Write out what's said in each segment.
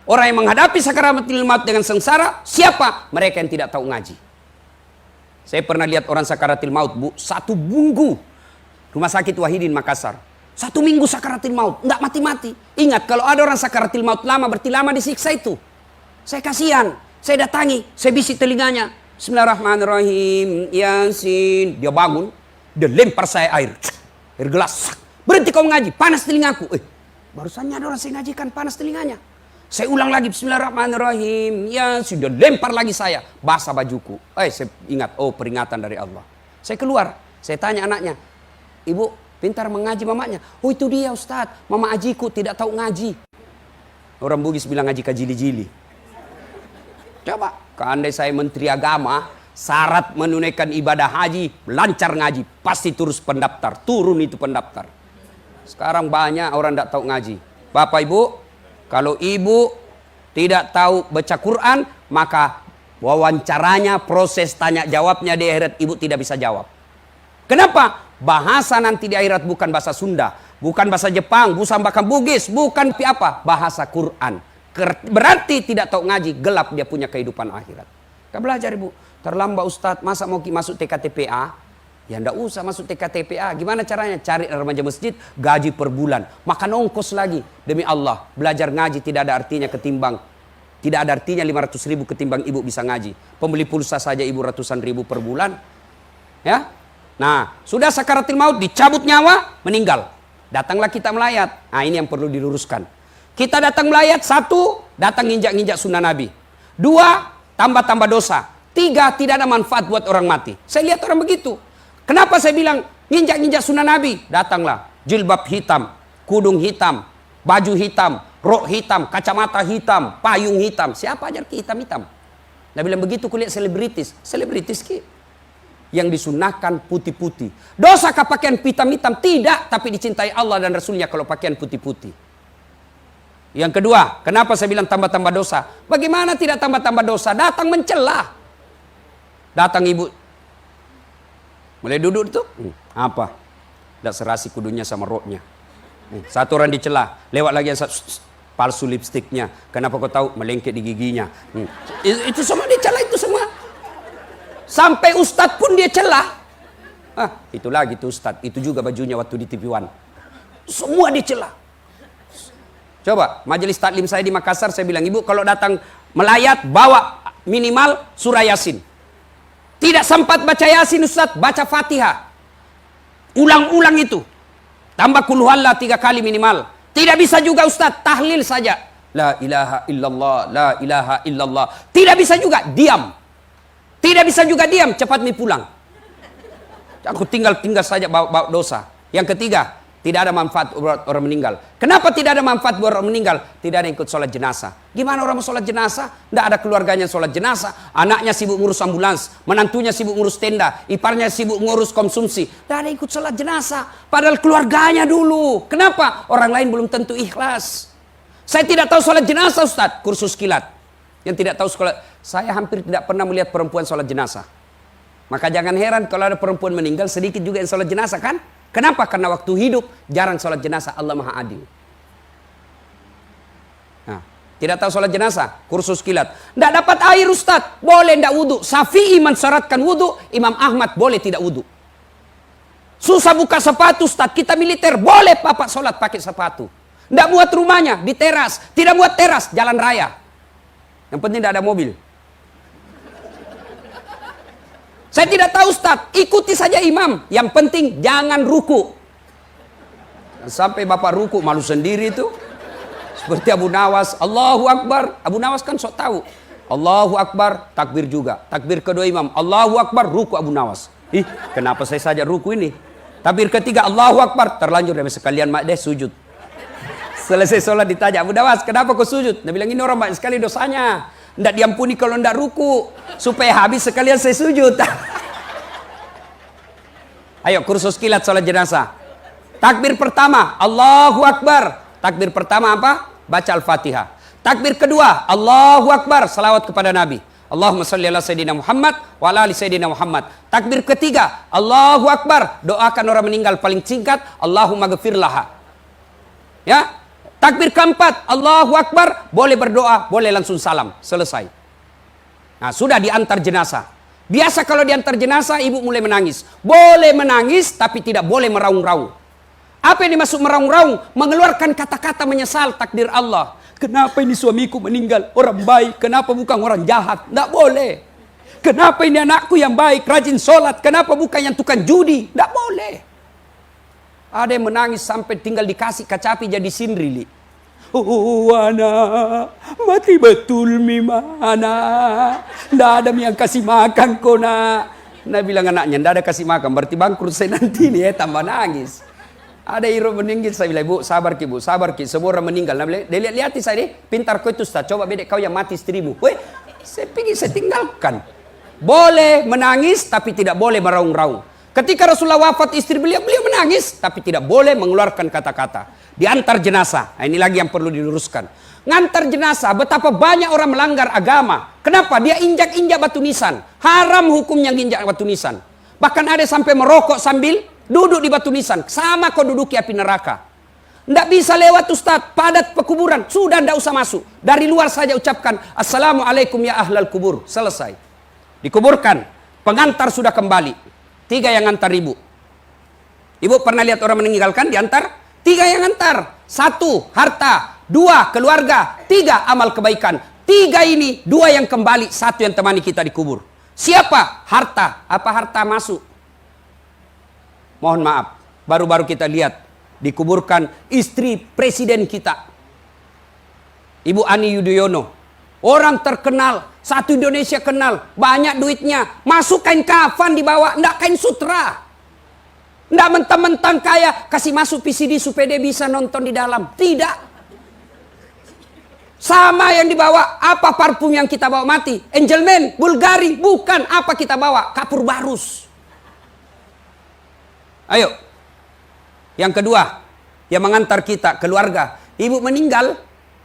Orang yang menghadapi sakaratul maut dengan sengsara, siapa? Mereka yang tidak tahu ngaji. Saya pernah lihat orang sakaratul maut, Bu, 1 minggu. Rumah sakit Wahidin Makassar. 1 minggu sakaratul maut, enggak mati-mati. Ingat, kalau ada orang sakaratul maut lama, berarti lama disiksa itu. Saya kasihan, saya datangi, saya bisik telinganya. Bismillahirrahmanirrahim, Yasin. Dia bangun, dia lempar saya air gelas. Berhenti kau mengaji, panas telingaku. Barusannya ada orang saya ngajikan, panas telinganya. Saya ulang lagi, Bismillahirrahmanirrahim, Yasin. Dia lempar lagi saya, basah bajuku. Saya ingat, oh peringatan dari Allah. Saya keluar, saya tanya anaknya, Ibu, pintar mengaji mamanya. Oh itu dia Ustadz, mama ajiku tidak tahu ngaji. Orang Bugis bilang ngaji kajili-jili. Coba, andai saya menteri agama, syarat menunaikan ibadah haji, lancar ngaji, pasti turun itu pendaftar. Sekarang banyak orang tidak tahu ngaji. Bapak Ibu, kalau ibu tidak tahu baca Quran, maka wawancaranya, proses tanya jawabnya di akhirat ibu tidak bisa jawab. Kenapa? Bahasa nanti di akhirat bukan bahasa Sunda, bukan bahasa Jepang, bukan bahasa Bugis, bukan apa? Bahasa Quran. Berarti tidak tahu ngaji, gelap dia punya kehidupan akhirat. Kau belajar Ibu. Terlambat Ustadz, masa mau masuk TKTPA? Ya enggak usah masuk TKTPA. Gimana caranya? Cari remaja masjid, gaji per bulan. Makan ongkos lagi. Demi Allah, belajar ngaji tidak ada artinya ketimbang. Tidak ada artinya 500 ribu ketimbang ibu bisa ngaji. Pembeli pulsa saja ibu ratusan ribu per bulan. Ya. Nah, sudah sakaratul maut, dicabut nyawa, meninggal. Datanglah kita melayat. Nah, ini yang perlu diluruskan. Kita datang melayat, 1, datang nginjak-nginjak sunnah Nabi. 2, tambah-tambah dosa. 3, tidak ada manfaat buat orang mati. Saya lihat orang begitu. Kenapa saya bilang nginjak-nginjak sunnah Nabi? Datanglah jilbab hitam, kudung hitam, baju hitam, rok hitam, kacamata hitam, payung hitam. Siapa ajar ki hitam-hitam? Nah bilang begitu kulihat selebritis. Selebritis ki yang disunahkan putih-putih. Dosakah pakaian hitam-hitam? Tidak, tapi dicintai Allah dan Rasulnya kalau pakaian putih-putih. Yang kedua, kenapa saya bilang tambah-tambah dosa? Bagaimana tidak tambah-tambah dosa? Datang mencela. Datang ibu, mulai duduk itu, apa? Tidak serasi kudunya sama roknya. Satu orang dicela, lewat lagi yang palsu lipstiknya. Kenapa kau tahu? Melengket di giginya. Itu semua dicela, itu semua. Sampai ustadz pun dia celah. Itu lagi tuh ustadz. Itu juga bajunya waktu di TV One. Semua dicela. Coba, majelis taklim saya di Makassar, saya bilang, Ibu kalau datang melayat, bawa minimal surah Yasin. Tidak sempat baca Yasin Ustaz, baca Fatihah. Ulang-ulang itu. Tambah kul huwallah 3 kali minimal. Tidak bisa juga Ustaz, tahlil saja. La ilaha illallah, la ilaha illallah. Tidak bisa juga, diam. Tidak bisa juga diam, cepat mi pulang. Aku tinggal saja bawa dosa. Yang ketiga, tidak ada manfaat buat orang meninggal. Kenapa tidak ada manfaat buat orang meninggal? Tidak ada yang ikut sholat jenazah. Gimana orang mau sholat jenazah? Tidak ada keluarganya sholat jenazah. Anaknya sibuk ngurus ambulans. Menantunya sibuk ngurus tenda. Iparnya sibuk ngurus konsumsi. Tidak ada yang ikut sholat jenazah. Padahal keluarganya dulu. Kenapa? Orang lain belum tentu ikhlas. Saya tidak tahu sholat jenazah Ustaz. Kursus kilat. Yang tidak tahu sholat. Saya hampir tidak pernah melihat perempuan sholat jenazah. Maka jangan heran kalau ada perempuan meninggal sedikit juga yang sholat jenazah kan? Kenapa? Karena waktu hidup jarang sholat jenazah. Allah Maha Adil. Nah, tidak tahu sholat jenazah, kursus kilat. Tidak dapat air Ustaz, boleh tidak wudhu. Syafi'i mensyaratkan wudhu, Imam Ahmad boleh tidak wudhu. Susah buka sepatu Ustaz, kita militer boleh bapak sholat pakai sepatu. Tidak buat rumahnya di teras, tidak buat teras jalan raya. Yang penting tidak ada mobil. Saya tidak tahu Ustaz, ikuti saja imam. Yang penting jangan ruku. Sampai bapak ruku malu sendiri itu. Seperti Abu Nawas, Allahu Akbar. Abu Nawas kan sok tahu. Allahu Akbar, takbir juga. Takbir kedua imam, Allahu Akbar, ruku Abu Nawas. Kenapa saya saja ruku ini? Takbir ketiga, Allahu Akbar, terlanjur dari sekalian mak deh sujud. Selesai sholat ditanya, Abu Nawas, kenapa kau sujud? Dia bilang, ini orang banyak sekali dosanya. Tidak diampuni kalau tidak ruku. Supaya habis sekalian saya sujud. Ayo kursus kilat sholat jenazah. Takbir pertama, Allahu Akbar. Takbir pertama apa? Baca Al-Fatihah. Takbir kedua, Allahu Akbar. Salawat kepada Nabi. Allahumma salli ala Sayyidina Muhammad wa ala ali Sayyidina Muhammad. Takbir ketiga, Allahu Akbar. Doakan orang meninggal paling singkat, Allahumma ghafir laha. Ya. Takbir keempat, Allahu Akbar, boleh berdoa, boleh langsung salam, selesai. Nah, sudah diantar jenazah. Biasa kalau diantar jenazah, ibu mulai menangis. Boleh menangis, tapi tidak boleh meraung-raung. Apa yang dimaksud meraung-raung? Mengeluarkan kata-kata menyesal takdir Allah. Kenapa ini suamiku meninggal? Orang baik, kenapa bukan orang jahat? Tidak boleh. Kenapa ini anakku yang baik, rajin sholat? Kenapa bukan yang tukang judi? Tidak boleh. Ada yang menangis sampai tinggal dikasih kacapi jadi sinrili. Oh, anak, mati betul mimana. Tidak ada yang kasih makan kau nak. Nah bilang anaknya, tidak ada kasih makan. Berarti bangkrut saya nanti nih, tambah nangis. Ada iro meninggal, saya bilang, bu, sabar ki, semua orang meninggal. Nah, dia lihat saya deh, pintar kau itu, Ustaz. Coba bedek kau yang mati istrimu. Weh, saya pikir saya tinggalkan. Boleh menangis, tapi tidak boleh meraung-raung. Ketika Rasulullah wafat istri beliau menangis, tapi tidak boleh mengeluarkan kata-kata. Diantar jenazah, nah, ini lagi yang perlu diluruskan. Ngantar jenazah, betapa banyak orang melanggar agama. Kenapa? Dia injak-injak batu nisan. Haram hukumnya injak batu nisan. Bahkan ada sampai merokok sambil duduk di batu nisan. Sama kau duduki api neraka. Tidak bisa lewat Ustaz, padat pekuburan. Sudah tidak usah masuk. Dari luar saja ucapkan, Assalamualaikum ya ahlal kubur. Selesai. Dikuburkan. Pengantar sudah kembali. 3 yang ngantar ibu. Ibu pernah lihat orang meninggalkan diantar? 3 yang ngantar. 1 harta, 2 keluarga, 3 amal kebaikan. 3 ini, 2 yang kembali, 1 yang temani kita dikubur. Siapa? Harta. Apa harta masuk? Mohon maaf, baru-baru kita lihat dikuburkan istri presiden kita, Ibu Ani Yudhoyono. Orang terkenal, satu Indonesia kenal, banyak duitnya. Masuk kain kafan dibawa, enggak kain sutra. Enggak mentang-mentang kaya, kasih masuk PCD supaya dia bisa nonton di dalam. Tidak. Sama yang dibawa, apa parfum yang kita bawa mati? Angelman, Bulgari, bukan. Apa kita bawa? Kapur barus. Ayo. Yang kedua, yang mengantar kita, keluarga. Ibu meninggal,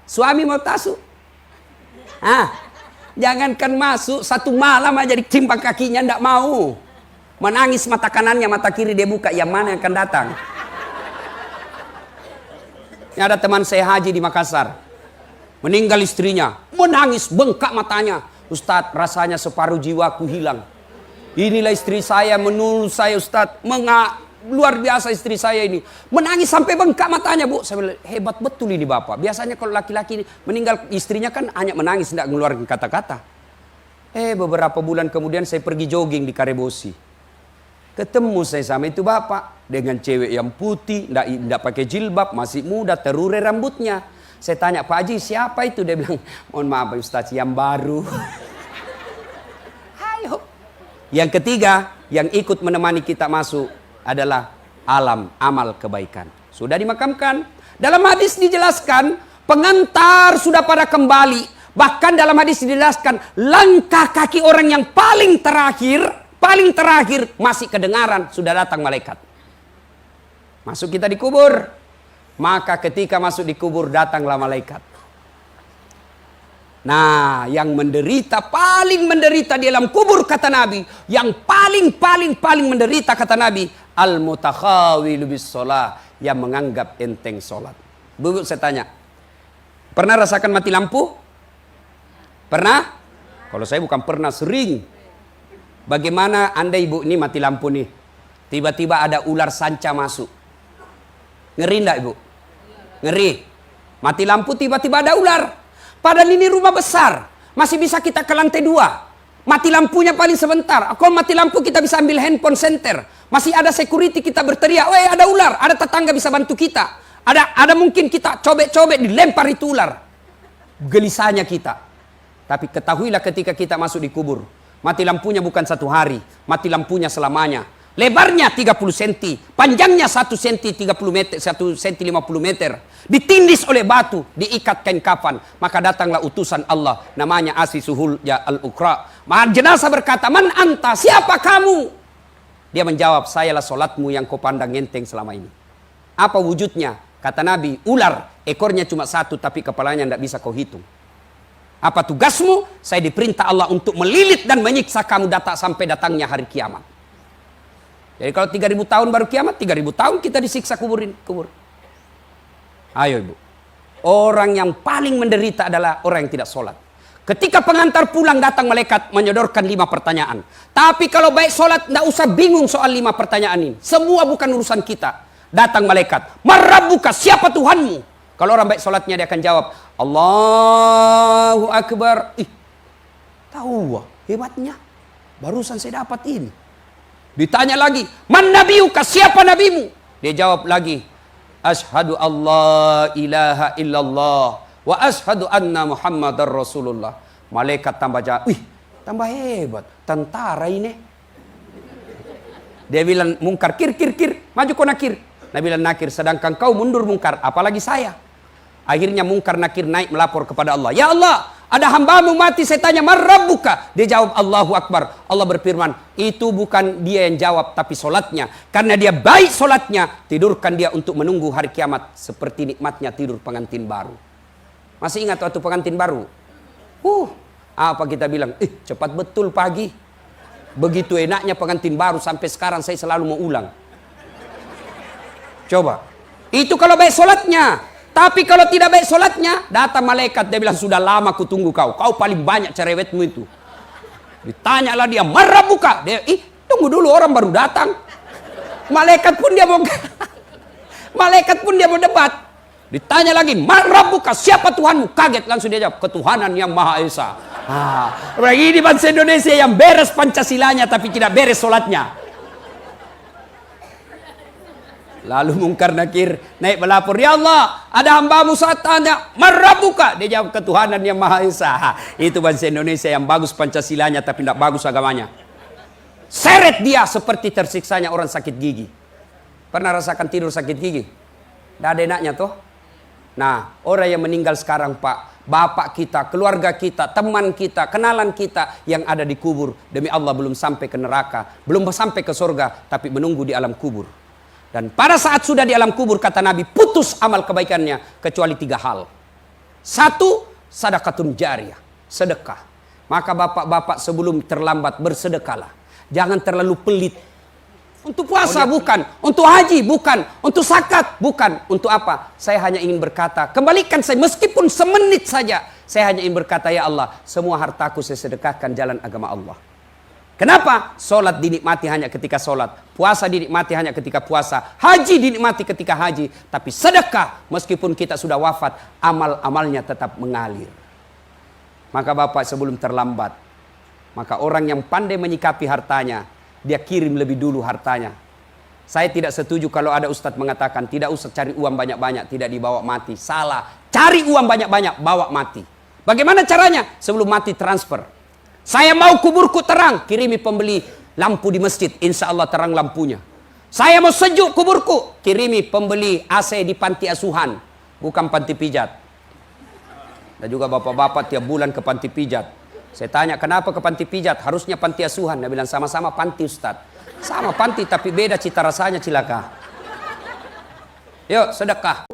suami mau tasuk. Jangankan masuk, 1 malam aja ditimpang kakinya, ndak mau. Menangis mata kanannya, mata kiri dia buka, yang mana yang akan datang. Ini ada teman saya haji di Makassar. Meninggal istrinya, menangis, bengkak matanya. Ustadz, rasanya separuh jiwaku hilang. Inilah istri saya, menurut saya Ustadz, luar biasa istri saya ini. Menangis sampai bengkak matanya, Bu. Saya bilang, hebat betul ini Bapak. Biasanya kalau laki-laki meninggal istrinya kan hanya menangis, tidak mengeluarkan kata-kata. Beberapa bulan kemudian saya pergi jogging di Karebosi. Ketemu saya sama itu Bapak. Dengan cewek yang putih, tidak pakai jilbab, masih muda, terurai rambutnya. Saya tanya, Pak Haji siapa itu? Dia bilang, mohon maaf Ustaz, yang baru. Ayo. Yang ketiga, yang ikut menemani kita masuk adalah amal kebaikan. Sudah dimakamkan. Dalam hadis dijelaskan, pengantar sudah pada kembali. Bahkan dalam hadis dijelaskan, langkah kaki orang yang paling terakhir masih kedengaran, sudah datang malaikat. Masuk kita dikubur. Maka ketika masuk dikubur datanglah malaikat. Nah, yang paling menderita di dalam kubur kata Nabi, yang paling menderita kata Nabi, al-mutakhawilu bis shalah, yang menganggap enteng salat. Bu, saya tanya, pernah rasakan mati lampu? Pernah? Kalau saya bukan pernah, sering. Bagaimana Anda Ibu ini mati lampu nih? Tiba-tiba ada ular sanca masuk. Ngeri enggak Ibu? Ngeri. Mati lampu tiba-tiba ada ular. Padahal ini rumah besar. Masih bisa kita ke lantai 2. Mati lampunya paling sebentar. Kalau mati lampu kita bisa ambil handphone center. Masih ada security kita berteriak, "Weh, ada ular." Ada tetangga bisa bantu kita. Ada mungkin kita cobek-cobek dilempar itu ular. Gelisahnya kita. Tapi ketahuilah ketika kita masuk di kubur, mati lampunya bukan 1 hari, mati lampunya selamanya. Lebarnya 30 cm, panjangnya 1 cm 30 meter, 1 cm 50 meter. Ditindis oleh batu, diikat kain kafan. Maka datanglah utusan Allah, namanya Asisuhul ya al-Ukra. Maka jenazah berkata, "Man anta? Siapa kamu?" Dia menjawab, "Sayalah solatmu yang kau pandang enteng selama ini." Apa wujudnya? Kata Nabi, ular, ekornya cuma 1 tapi kepalanya tidak bisa kau hitung. Apa tugasmu? Saya diperintah Allah untuk melilit dan menyiksa kamu sampai datangnya hari kiamat. Jadi kalau 3000 tahun baru kiamat, 3000 tahun kita disiksa kubur. Ayo Ibu. Orang yang paling menderita adalah orang yang tidak sholat. Ketika pengantar pulang datang malaikat menyodorkan 5 pertanyaan. Tapi kalau baik sholat, tidak usah bingung soal 5 pertanyaan ini. Semua bukan urusan kita. Datang malaikat, "Marabbuka, siapa Tuhanmu?" Kalau orang baik sholatnya dia akan jawab, "Allahu Akbar." Tahu hebatnya. Barusan saya dapat ini. Ditanya lagi, "Man nabiyuka, siapa nabimu?" Dia jawab lagi, "Asyhadu Allah ilaha illallah wa asyhadu anna Muhammadar Rasulullah." Malaikat tambah jawab, tambah hebat, tentara ini. Dia bilang mungkar, "Kir, maju kau nakir." Nabi bilang, "Nakir, sedangkan kau mundur mungkar, apalagi saya." Akhirnya mungkar nakir naik melapor kepada Allah. "Ya Allah, ada hambamu mati, saya tanya, man rabbuka?" Dia jawab, "Allahu Akbar." Allah berfirman, "Itu bukan dia yang jawab, tapi solatnya. Karena dia baik solatnya, tidurkan dia untuk menunggu hari kiamat. Seperti nikmatnya tidur pengantin baru." Masih ingat waktu pengantin baru? Apa kita bilang? Cepat betul pagi. Begitu enaknya pengantin baru, sampai sekarang saya selalu mau ulang. Coba. Itu kalau baik solatnya. Tapi kalau tidak baik solatnya, datang malaikat, dia bilang, "Sudah lama ku tunggu kau. Kau paling banyak cerewetmu itu." Ditanyalah dia, "Marabbuka?" Dia, tunggu dulu, orang baru datang. Malaikat pun dia mau debat. Ditanya lagi, "Marabbuka, siapa Tuhanmu?" Kaget langsung dia jawab, "Ketuhanan yang Maha Esa." Ini bangsa Indonesia yang beres Pancasilanya tapi tidak beres solatnya. Lalu mungkar nakir naik melapor, "Ya Allah, ada hambamu saat tanya, marabbuka?" Dia jawab, "Ketuhanan yang Maha Esa." Itu bangsa Indonesia yang bagus Pancasilanya tapi tidak bagus agamanya. Seret dia seperti tersiksanya orang sakit gigi. Pernah rasakan tidur sakit gigi? Tidak ada enaknya toh. Nah, orang yang meninggal sekarang, Pak, bapak kita, keluarga kita, teman kita, kenalan kita yang ada di kubur, demi Allah belum sampai ke neraka, belum sampai ke surga, tapi menunggu di alam kubur. Dan pada saat sudah di alam kubur, kata Nabi, putus amal kebaikannya kecuali 3 hal. 1, sadaqatun jariyah, sedekah. Maka bapak-bapak sebelum terlambat bersedekahlah. Jangan terlalu pelit. Untuk puasa bukan, untuk haji bukan, untuk zakat bukan, untuk apa? Saya hanya ingin berkata, kembalikan saya meskipun semenit saja. Saya hanya ingin berkata, "Ya Allah, semua hartaku saya sedekahkan jalan agama Allah." Kenapa? Solat dinikmati hanya ketika solat, puasa dinikmati hanya ketika puasa, haji dinikmati ketika haji. Tapi sedekah, meskipun kita sudah wafat, amal-amalnya tetap mengalir. Maka bapak sebelum terlambat, maka orang yang pandai menyikapi hartanya, dia kirim lebih dulu hartanya. Saya tidak setuju kalau ada ustadz mengatakan, tidak usah cari uang banyak-banyak, tidak dibawa mati. Salah, cari uang banyak-banyak, bawa mati. Bagaimana caranya? Sebelum mati transfer. Saya mau kuburku terang, kirimi pembeli lampu di masjid, insya Allah terang lampunya. Saya mau sejuk kuburku, kirimi pembeli AC di panti asuhan, bukan panti pijat. Dan juga bapak-bapak tiap bulan ke panti pijat. Saya tanya, kenapa ke panti pijat? Harusnya panti asuhan. Dia bilang, sama-sama panti Ustadz. Sama panti tapi beda cita rasanya, cilaka. Yuk sedekah.